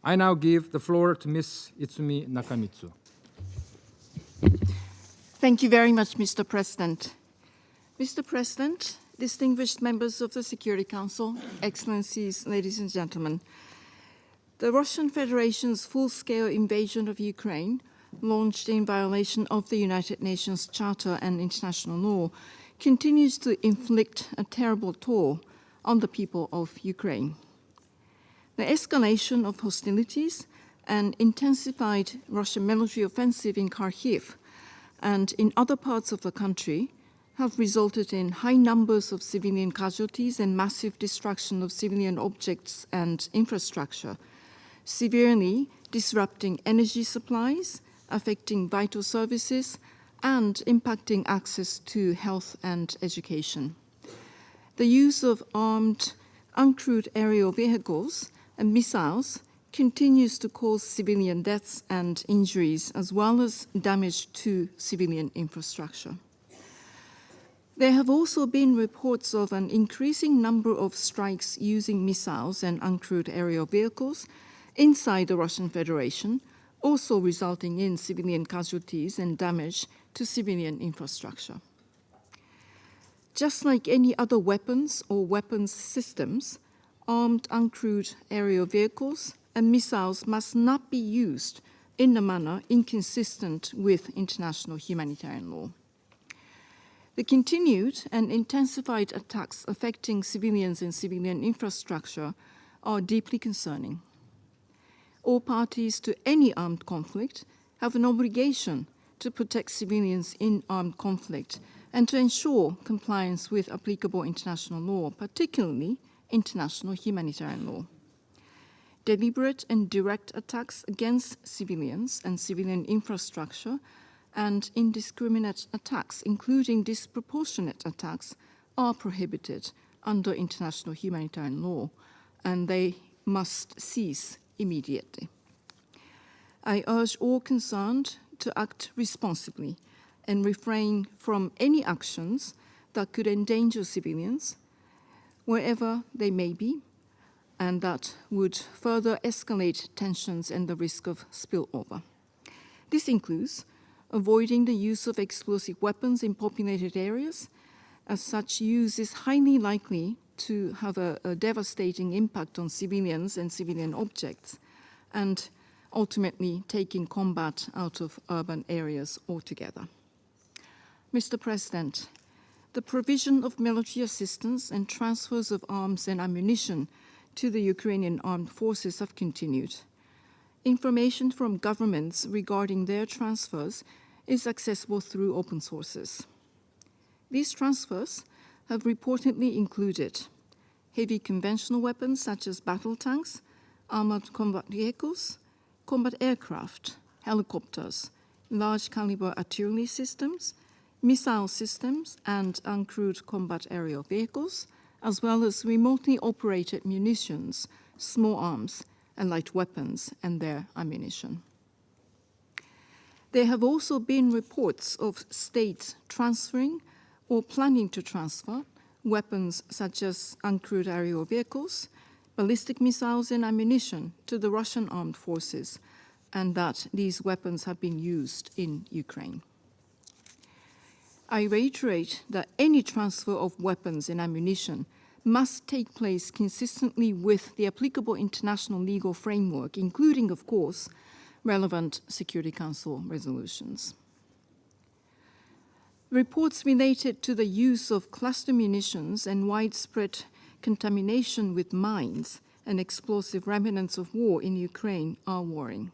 I now give the floor to Ms. Izumi Nakamitsu. Thank you very much, Mr. President. Mr. President, distinguished members of the Security Council, Excellencies, ladies and gentlemen, the Russian Federation's full-scale invasion of Ukraine, launched in violation of the United Nations Charter and international law, continues to inflict a terrible toll on the people of Ukraine. The escalation of hostilities and intensified Russian military offensive in Kharkiv and in other parts of the country have resulted in high numbers of civilian casualties and massive destruction of civilian objects and infrastructure, severely disrupting energy supplies, affecting vital services, and impacting access to health and education. The use of armed, uncrewed aerial vehicles and missiles continues to cause civilian deaths and injuries, as well as damage to civilian infrastructure. There have also been reports of an increasing number of strikes using missiles and uncrewed aerial vehicles inside the Russian Federation, also resulting in civilian casualties and damage to civilian infrastructure. Just like any other weapons or weapons systems, armed uncrewed aerial vehicles and missiles must not be used in a manner inconsistent with international humanitarian law. The continued and intensified attacks affecting civilians and civilian infrastructure are deeply concerning. All parties to any armed conflict have an obligation to protect civilians in armed conflict and to ensure compliance with applicable international law, particularly international humanitarian law. Deliberate and direct attacks against civilians and civilian infrastructure and indiscriminate attacks, including disproportionate attacks, are prohibited under international humanitarian law, and they must cease immediately. I urge all concerned to act responsibly and refrain from any actions that could endanger civilians, wherever they may be, and that would further escalate tensions and the risk of spillover. This includes avoiding the use of explosive weapons in populated areas, as such use is highly likely to have a devastating impact on civilians and civilian objects, and ultimately taking combat out of urban areas altogether. Mr. President, the provision of military assistance and transfers of arms and ammunition to the Ukrainian Armed Forces have continued. Information from governments regarding their transfers is accessible through open sources. These transfers have reportedly included heavy conventional weapons such as battle tanks, armored combat vehicles, combat aircraft, helicopters, large calibre artillery systems, missile systems, and uncrewed combat aerial vehicles, as well as remotely operated munitions, small arms, and light weapons and their ammunition. There have also been reports of states transferring or planning to transfer weapons such as uncrewed aerial vehicles, ballistic missiles, and ammunition to the Russian armed forces, and that these weapons have been used in Ukraine. I reiterate that any transfer of weapons and ammunition must take place consistently with the applicable international legal framework, including, of course, relevant Security Council resolutions. Reports related to the use of cluster munitions and widespread contamination with mines and explosive remnants of war in Ukraine are worrying.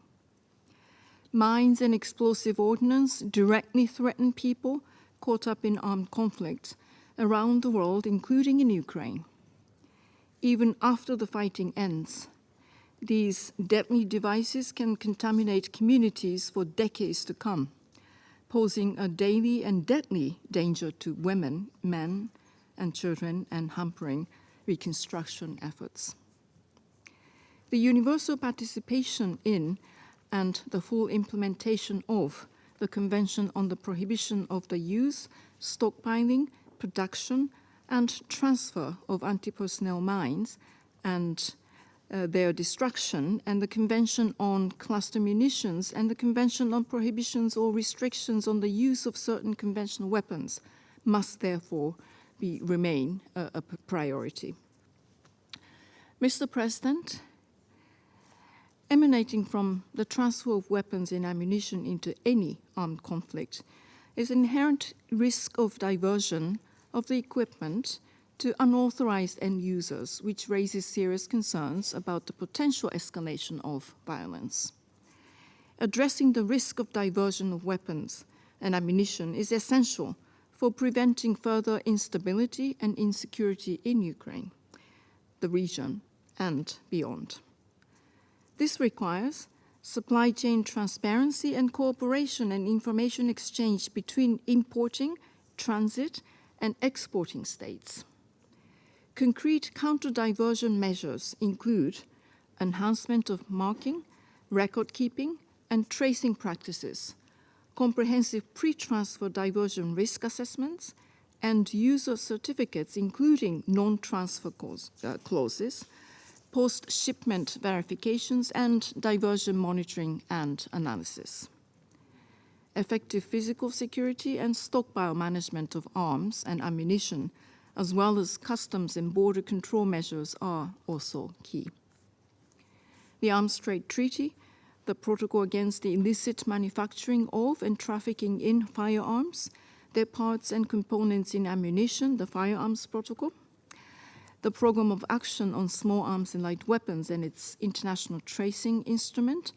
Mines and explosive ordnance directly threaten people caught up in armed conflict around the world, including in Ukraine. Even after the fighting ends, these deadly devices can contaminate communities for decades to come, posing a daily and deadly danger to women, men, and children, and hampering reconstruction efforts. The universal participation in and the full implementation of the Convention on the Prohibition of the Use, Stockpiling, Production, and Transfer of Anti-Personnel Mines and their destruction, and the Convention on Cluster Munitions and the Convention on Prohibitions or Restrictions on the Use of Certain Conventional Weapons must therefore remain a priority. Mr. President, emanating from the transfer of weapons and ammunition into any armed conflict is inherent risk of diversion of the equipment to unauthorized end users, which raises serious concerns about the potential escalation of violence. Addressing the risk of diversion of weapons and ammunition is essential for preventing further instability and insecurity in Ukraine, the region, and beyond. This requires supply chain transparency and cooperation and information exchange between importing, transit, and exporting states. Concrete counter-diversion measures include enhancement of marking, record-keeping, and tracing practices, comprehensive pre-transfer diversion risk assessments, and user certificates, including non-transfer clauses, post-shipment verifications, and diversion monitoring and analysis. Effective physical security and stockpile management of arms and ammunition, as well as customs and border control measures, are also key. The Arms Trade Treaty, the Protocol against the illicit manufacturing of and trafficking in firearms, their parts and components in ammunition, the Firearms Protocol, the Program of Action on Small Arms and Light Weapons and its International Tracing Instrument,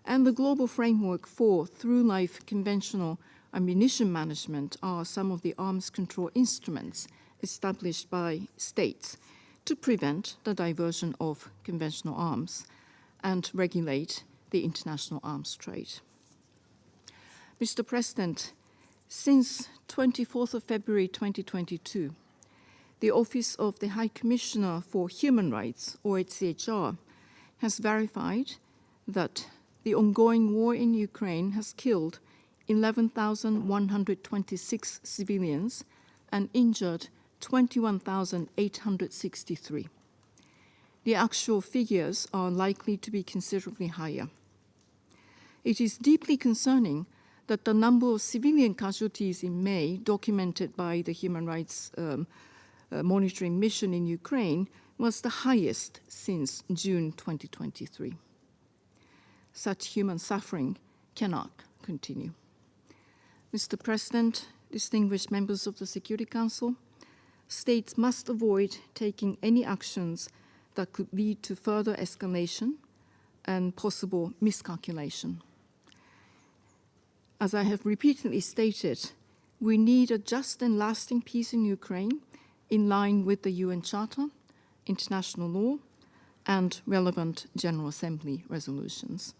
and the Global Framework for Through-Life Conventional Ammunition Management are some of the arms control instruments established by states to prevent the diversion of conventional arms and regulate the international arms trade. Mr. President, since 24th of February 2022, the Office of the High Commissioner for Human Rights, OHCHR, has verified that the ongoing war in Ukraine has killed 11,126 civilians and injured 21,863. The actual figures are likely to be considerably higher. It is deeply concerning that the number of civilian casualties in May, documented by the Human Rights Monitoring Mission in Ukraine, was the highest since June 2023. Such human suffering cannot continue. Mr. President, distinguished members of the Security Council, states must avoid taking any actions that could lead to further escalation and possible miscalculation. As I have repeatedly stated, we need a just and lasting peace in Ukraine in line with the UN Charter, international law, and relevant General Assembly resolutions.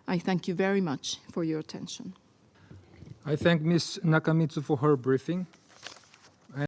I thank you very much for your attention. I thank Ms. Nakamitsu for her briefing.